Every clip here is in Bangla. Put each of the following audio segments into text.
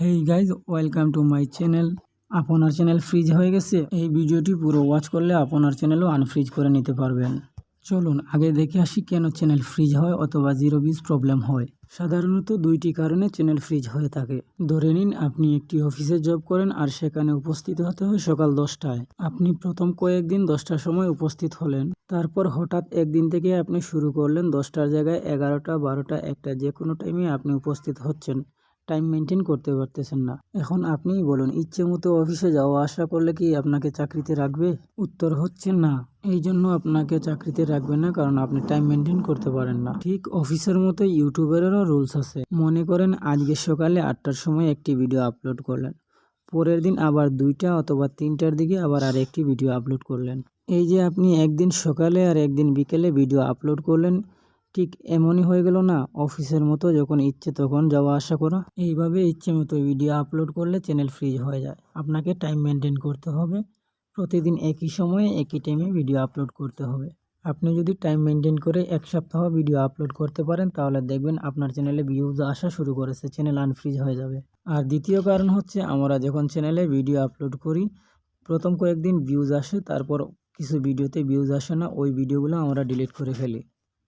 Hey guys, welcome to my channel. আপনার চ্যানেল ফ্রিজ হয়ে গেছে? এই ভিডিওটি পুরো ওয়াচ করলে আপনার চ্যানেলও আনফ্রিজ করে নিতে পারবেন। চলুন আগে দেখে আসি কেন চ্যানেল ফ্রিজ হয় অথবা জিরো বিজ প্রবলেম হয়। সাধারণত দুইটি কারণে চ্যানেল ফ্রিজ হয়ে থাকে। ধরে নিন আপনি একটি অফিসে জব করেন আর সেখানে উপস্থিত হতে হয় সকাল 10টায়। আপনি প্রথম কয়েকদিন 10টার সময় উপস্থিত হলেন, তারপর হঠাৎ একদিন থেকে আপনি শুরু করলেন 10টার জায়গায় 11টা, 12টা, 1টা, যে কোনো টাইমে আপনি উপস্থিত হচ্ছেন। টাইম মেনটেন করতে পারতেছেন না। এখন আপনিই বলুন, ইচ্ছে মতো অফিসে যাওয়া আসা করলে কি আপনাকে চাকরিতে রাখবে? উত্তর হচ্ছে না। এই জন্য আপনাকে চাকরিতে রাখবে না, কারণ আপনি টাইম মেনটেন করতে পারেন না। ঠিক অফিসের মতো ইউটিউবেরও রুলস আছে। মনে করেন আজকে সকালে 8টার সময় একটি ভিডিও আপলোড করলেন, পরের দিন আবার 2টা অথবা 3টার দিকে আবার আরেকটি ভিডিও আপলোড করলেন। এই যে আপনি একদিন সকালে আর একদিন বিকেলে ভিডিও আপলোড করলেন, ঠিক এমনই হয়ে গেল না অফিসের মতো যখন ইচ্ছে তখন যাওয়া আসা করা? এইভাবে ইচ্ছে মতো ভিডিও আপলোড করলে চ্যানেল ফ্রিজ হয়ে যায়। আপনাকে টাইম মেনটেন করতে হবে, প্রতিদিন একই সময়ে একই টাইমে ভিডিও আপলোড করতে হবে। আপনি যদি টাইম মেনটেন করে 1 সপ্তাহ ভিডিও আপলোড করতে পারেন, তাহলে দেখবেন আপনার চ্যানেলে ভিউজ আসা শুরু করেছে, চ্যানেল আনফ্রিজ হয়ে যাবে। আর দ্বিতীয় কারণ হচ্ছে, আমরা যখন চ্যানেলে ভিডিও আপলোড করি প্রথম কয়েকদিন ভিউজ আসে, তারপর কিছু ভিডিওতে ভিউজ আসে না, ওই ভিডিওগুলো আমরা ডিলিট করে ফেলি।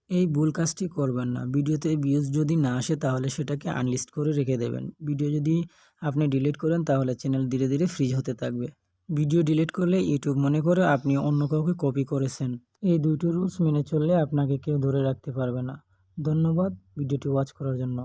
এই ভুল কাজটি করবেন না। ভিডিওতে ভিউজ যদি না আসে তাহলে সেটাকে আনলিস্ট করে রেখে দেবেন। ভিডিও যদি আপনি ডিলিট করেন তাহলে চ্যানেল ধীরে ধীরে ফ্রিজ হতে থাকবে। ভিডিও ডিলিট করলে ইউটিউব মনে করে আপনি অন্য কাউকে কপি করেছেন। এই দুটো রুলস মেনে চললে আপনাকে কেউ ধরে রাখতে পারবে না। ধন্যবাদ ভিডিওটি ওয়াচ করার জন্য।